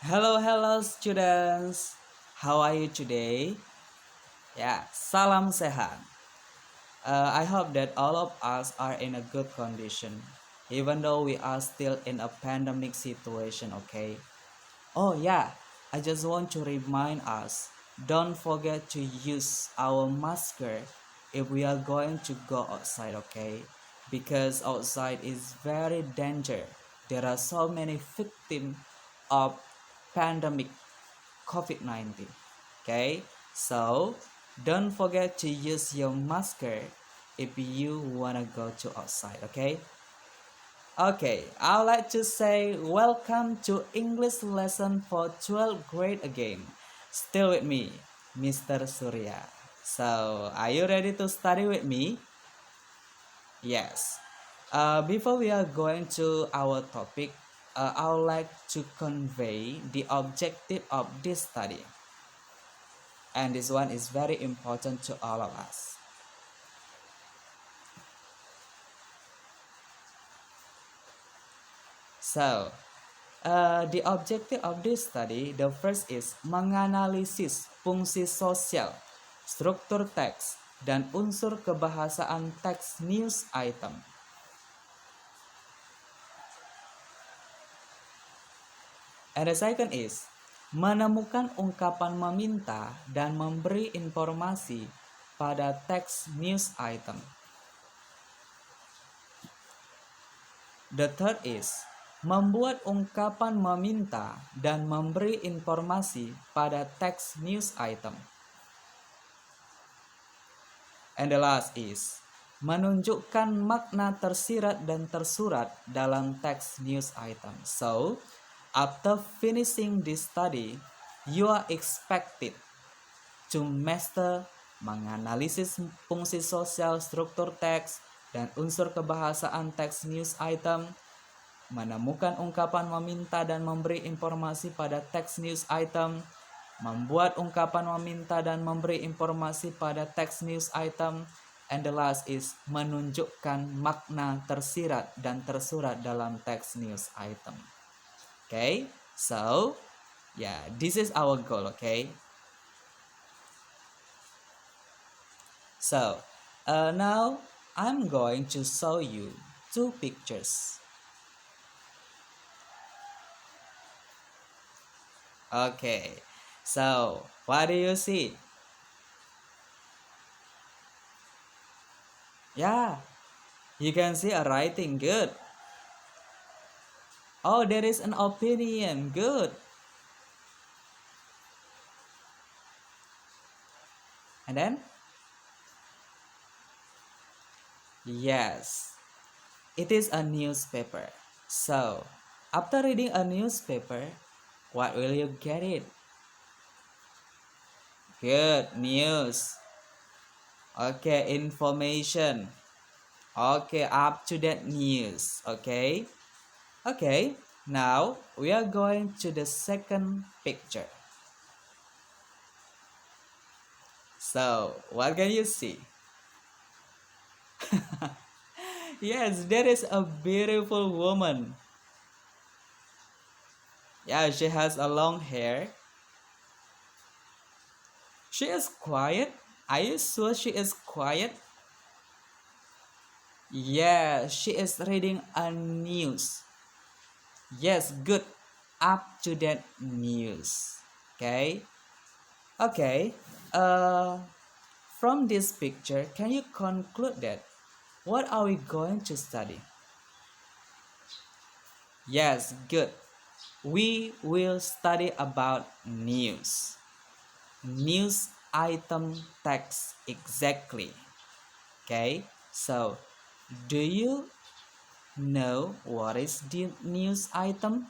Hello students. How are you today? Ya, salam sehat. I hope that all of us are in a good condition, even though we are still in a pandemic situation, okay? Oh yeah, I just want to remind us, don't forget to use our masker if we are going to go outside, okay? Because outside is very danger. There are so many victims of pandemic COVID-19. Okay, so don't forget to use your masker if you wanna go to outside. Okay, I'd like to say welcome to English lesson for 12th grade again. Still with me, Mr. Surya. So, are you ready to study with me? Yes. Before we are going to our topic, I would like to convey the objective of this study. And this one is very important to all of us. So, the objective of this study, the first is menganalisis fungsi sosial, struktur teks, dan unsur kebahasaan teks news item. And the second is menemukan ungkapan meminta dan memberi informasi pada teks news item. The third is membuat ungkapan meminta dan memberi informasi pada teks news item. And the last is menunjukkan makna tersirat dan tersurat dalam teks news item. So, after finishing this study, you are expected to master menganalisis fungsi sosial, struktur teks, dan unsur kebahasaan teks news item, menemukan ungkapan meminta dan memberi informasi pada teks news item, membuat ungkapan meminta dan memberi informasi pada teks news item, and the last is menunjukkan makna tersirat dan tersurat dalam teks news item. Okay, so yeah, this is our goal. Okay, so now I'm going to show you two pictures. Okay, so what do you see? Yeah, you can see a writing. Good. Oh, there is an opinion. Good. And then? Yes, it is a newspaper. So, after reading a newspaper, what will you get it? Good news. Okay, information. Okay, up to date news. Okay. Okay, now we are going to the second picture. So, what can you see? Yes, there is a beautiful woman. Yeah, she has a long hair. She is quiet. Are you sure she is quiet? Yeah, she is reading a news. Yes, good. Up to date news. Okay. Okay. Uh, from this picture, can you conclude that what are we going to study? Yes, good. We will study about news. News item text exactly. Okay, so do you know what is the news item?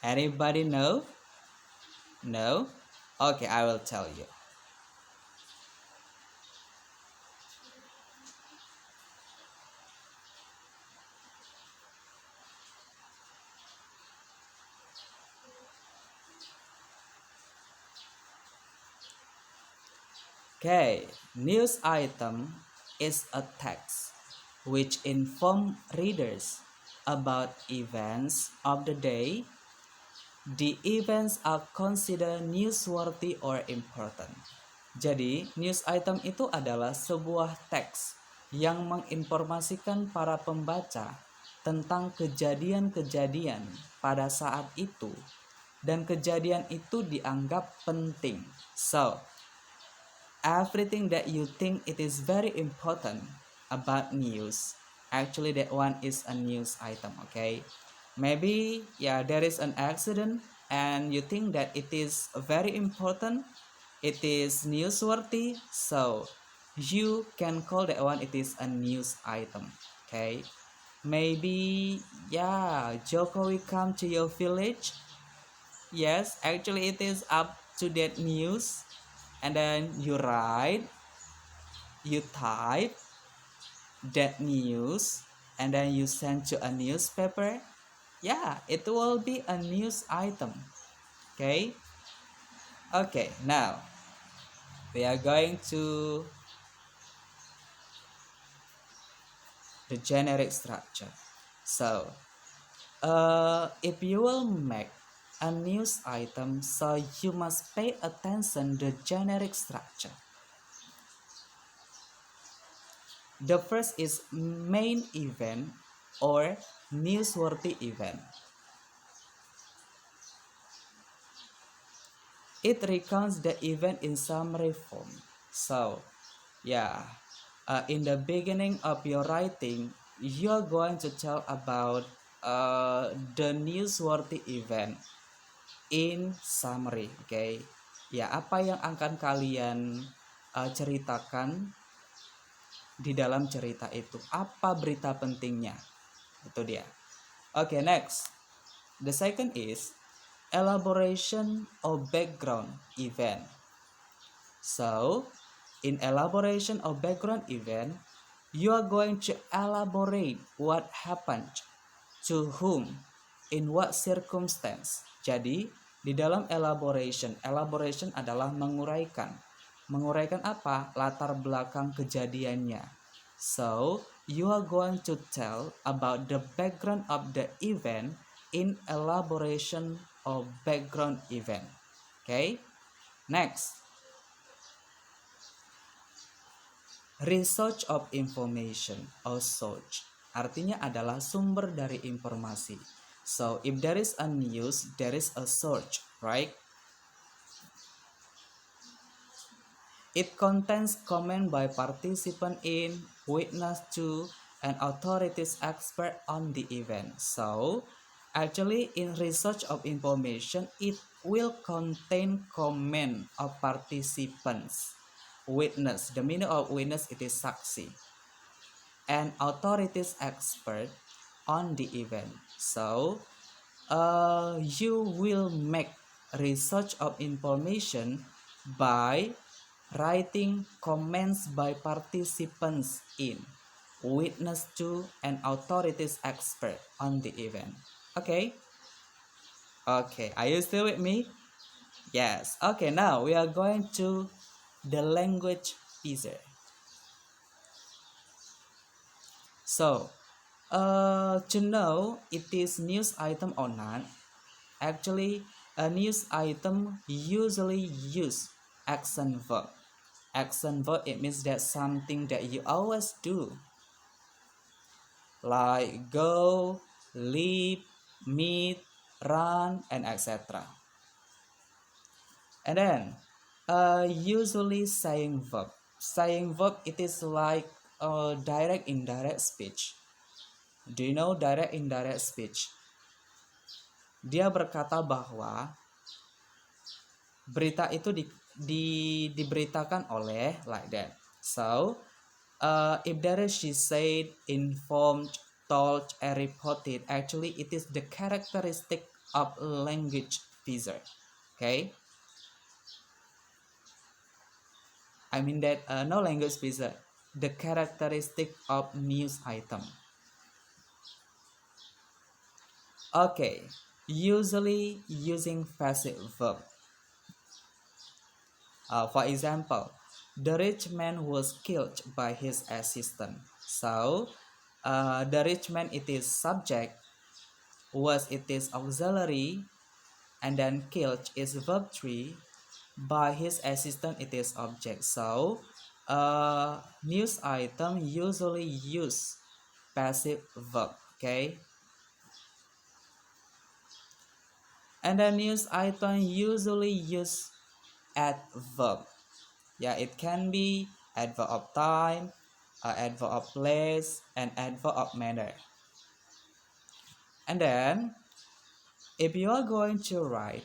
Anybody know? No? Okay, I will tell you. Okay, news item is a text which inform readers about events of the day. The events are considered newsworthy or important. Jadi, news item itu adalah sebuah teks yang menginformasikan para pembaca tentang kejadian-kejadian pada saat itu, dan kejadian itu dianggap penting. So, everything that you think it is very important about news, actually that one is a news item. Okay, maybe there is an accident and you think that it is very important, it is newsworthy, so you can call that one it is a news item. Okay, maybe Jokowi come to your village. Yes, actually it is up to that news, and then you write, you type that news, and then you send to a newspaper. It will be a news item. Okay, now we are going to the generic structure. So if you will make a news item, so you must pay attention the generic structure. The first is main event or newsworthy event. It recounts the event in summary form. So, in the beginning of your writing, you're going to tell about the newsworthy event in summary. Okay, apa yang akan kalian ceritakan di dalam cerita itu, apa berita pentingnya, itu dia. Okay, next, the second is elaboration of background event. So in elaboration of background event, you are going to elaborate what happened, to whom, in what circumstance. Jadi di dalam elaboration adalah menguraikan apa? Latar belakang kejadiannya. So you are going to tell about the background of the event in elaboration of background event. Okay, next, research of information or source, artinya adalah sumber dari informasi. So if there is a news, there is a source, right? It contains comment by participant in, witness to, and authorities expert on the event. So actually in research of information, it will contain comment of participants, witness, the meaning of witness it is saksi, and authorities expert on the event. So you will make research of information by writing comments by participants in, witness to, and authorities expert on the event. Okay, are you still with me? Yes. Okay, now we are going to the language teaser. So to know it is news item or not, actually a news item usually use action verb. Action verb, it means that something that you always do, like go, leave, meet, run, and etc. And then usually saying verb. Saying verb, it is like direct indirect speech. Do you know direct indirect speech? Dia berkata bahwa berita itu diberitakan oleh, like that. So if there is she said, informed, told, and reported, actually it is the characteristic of language teaser. Okay, I mean that no language teaser, the characteristic of news item. Okay, usually using passive verb. For example, the rich man was killed by his assistant. So The rich man it is subject, was it is auxiliary, and then killed is verb 3, by his assistant it is object. So news item usually use passive verb, okay? And then news item usually use adverb. Yeah, it can be adverb of time, adverb of place, and adverb of manner. And then if you are going to write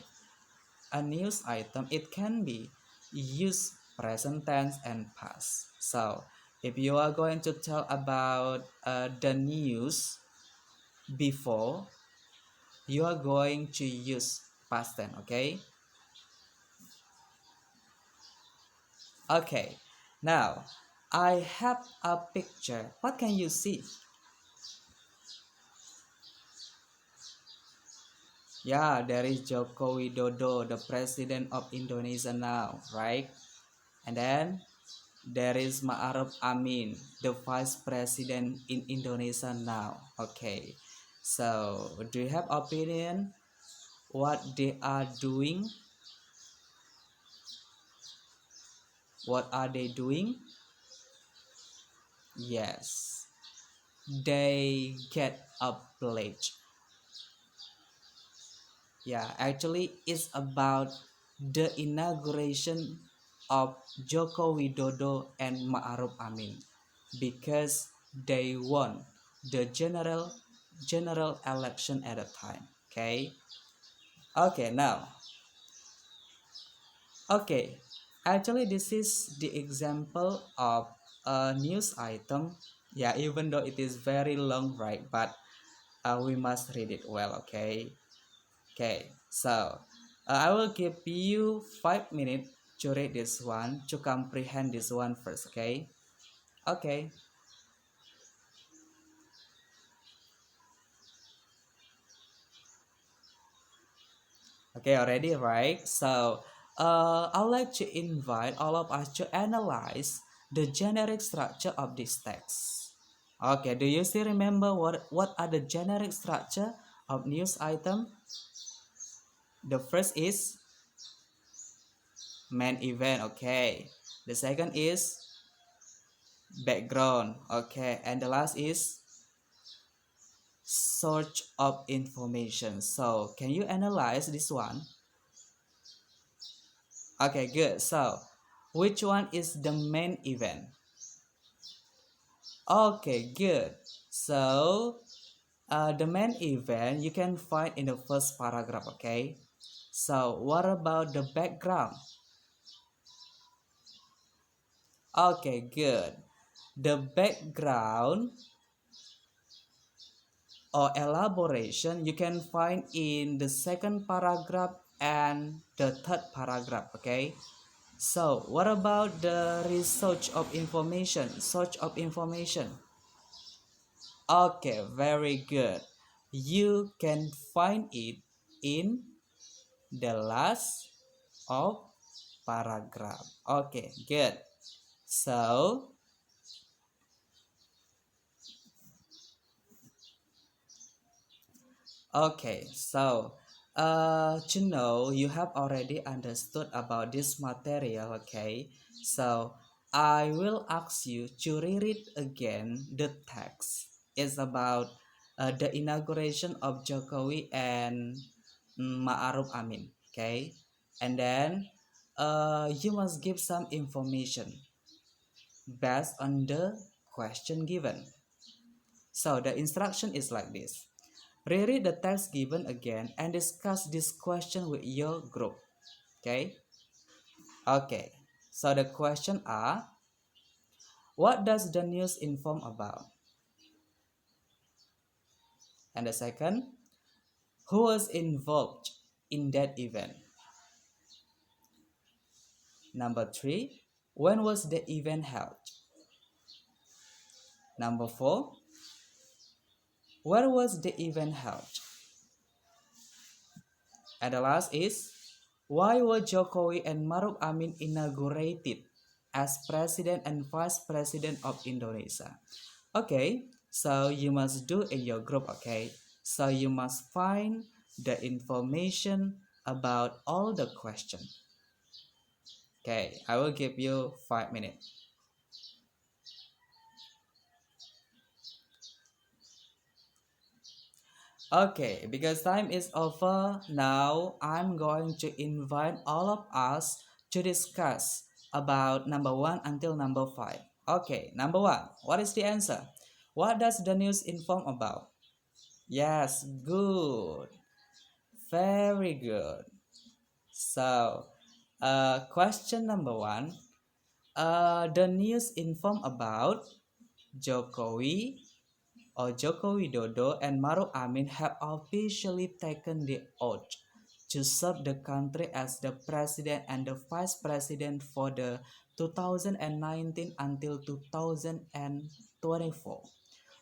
a news item, it can be use present tense and past. So if you are going to tell about the news before, you are going to use past tense, okay? Okay, now I have a picture. What can you see? Yeah, there is Joko Widodo, the president of Indonesia now, right? And then there is Ma'ruf Amin, the vice president in Indonesia now. Okay, so do you have opinion what they are doing? What are they doing? Yes, they get a pledge. Yeah, actually it's about the inauguration of Joko Widodo and Ma'ruf Amin because they won the general election at a time. Okay, now, okay, actually this is the example of a news item. Yeah, even though it is very long, right? But we must read it well. Okay, so I will give you 5 minutes to read this one, to comprehend this one first. Okay, already, right? So I'd like to invite all of us to analyze the generic structure of this text. Okay, do you still remember what are the generic structure of news item? The first is main event, okay. The second is background, okay. And the last is search of information. So can you analyze this one? Okay, good. So which one is the main event? Okay, good. So the main event you can find in the first paragraph, okay. So what about the background? Okay, good. The background or elaboration you can find in the second paragraph and the third paragraph, okay. So what about the research of information, search of information? Okay, very good. You can find it in the last of paragraph. Okay, good. So okay, so to know you have already understood about this material, okay? So I will ask you to reread again the text. It's about the inauguration of Jokowi and Ma'ruf Amin, okay? And then you must give some information based on the question given. So the instruction is like this. Reread the text given again and discuss this question with your group. Okay? Okay. So the question are, what does the news inform about? And the second, who was involved in that event? Number 3, when was the event held? Number 4, where was the event held? And the last is, why were Jokowi and Maruf Amin inaugurated as President and Vice President of Indonesia? Okay, So you must do in your group, okay? So you must find the information about all the question. Okay, I will give you 5 minutes. Okay, because time is over, now I'm going to invite all of us to discuss about number 1 until number 5. Okay, number 1, what is the answer? What does the news inform about? Yes, good. Very good. So, question number 1, the news inform about Jokowi Joko Widodo and Maruf Amin have officially taken the oath to serve the country as the president and the vice president for the 2019 until 2024.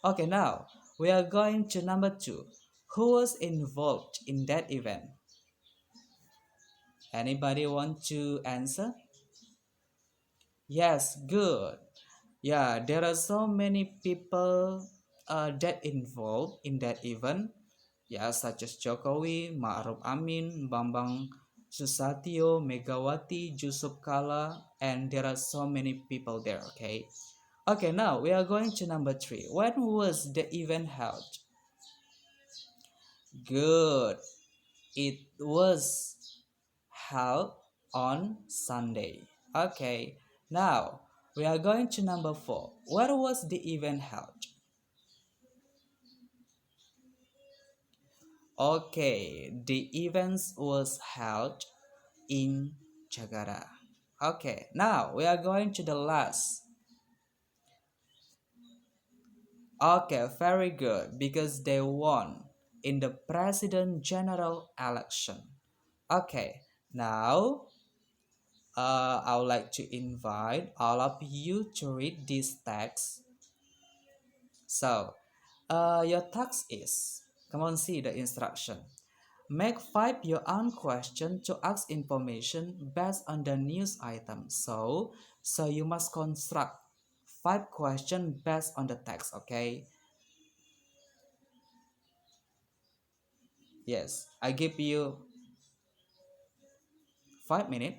Okay, now we are going to number 2. Who was involved in that event? Anybody want to answer? Yes, good. Yeah, there are so many people that involved in that event, yeah, such as Jokowi, Ma'ruf Amin, Bambang Susatyo, Megawati, Yusuf Kala, and there are so many people there. Okay, now we are going to number 3. When was the event held? Good. It was held on Sunday. Okay, now we are going to number 4. Where was the event held? Okay, the events was held in Jakarta. Okay, now we are going to the last. Okay, very good, because they won in the president general election. Okay, now I would like to invite all of you to read this text. So, your task is, come on, see the instruction. Make 5 your own question to ask information based on the news item. So you must construct 5 questions based on the text, okay? Yes, I give you 5 minutes.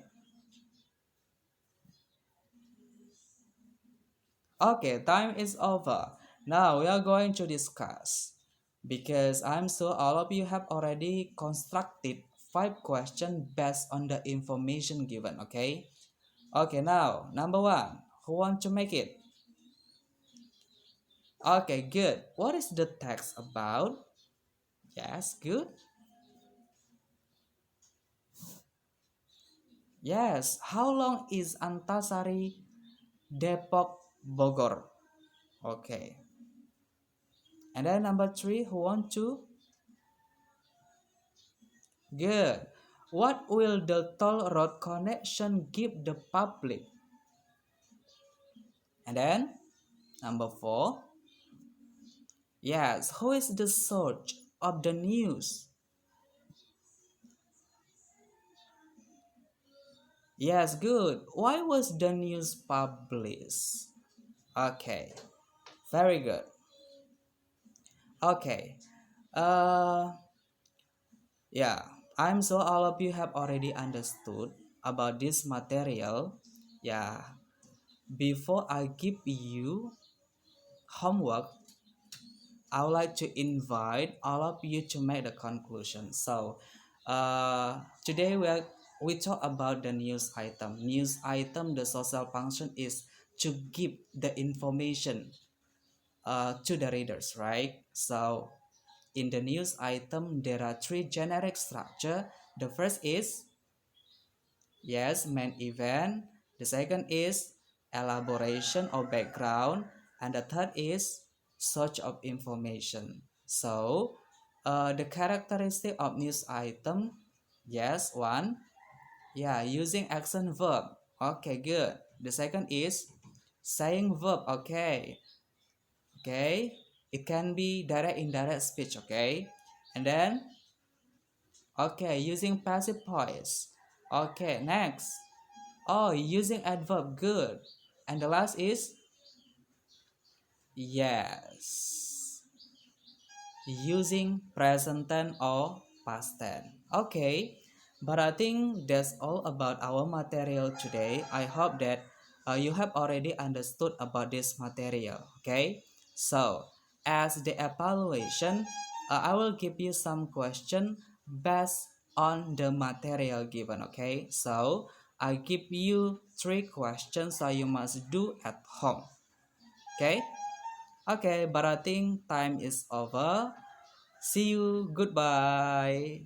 Okay, time is over. Now we are going to discuss, because I'm sure all of you have already constructed 5 questions based on the information given, okay? Okay, now number 1, who want to make it? Okay, good. What is the text about? Yes, good. Yes, how long is Antasari Depok Bogor? Okay. And then number 3, who want to? Good. What will the toll road connection give the public? And then number 4, yes, who is the source of the news? Yes, good. Why was the news published? Okay, very good. Okay. Uh yeah, I'm sure all of you have already understood about this material. Yeah, before I give you homework, I would like to invite all of you to make the conclusion. So, today we talk about the news item. News item, the social function is to give the information to the readers, right? So, in the news item, there are 3 generic structure. The first is, yes, main event. The second is elaboration or background. And the third is search of information. So, the characteristic of news item, yes, 1, yeah, using action verb. Okay, good. The second is saying verb. Okay, it can be direct indirect speech, okay? And then, okay, using passive voice. Okay, next. Oh, using adverb, good. And the last is, Yes. Using present tense or past tense. Okay, but I think that's all about our material today. I hope that you have already understood about this material. Okay, so as the evaluation, I will give you some question based on the material given. Okay, so I give you three questions that you must do at home. Okay. Okay, but I think time is over. See you. Goodbye.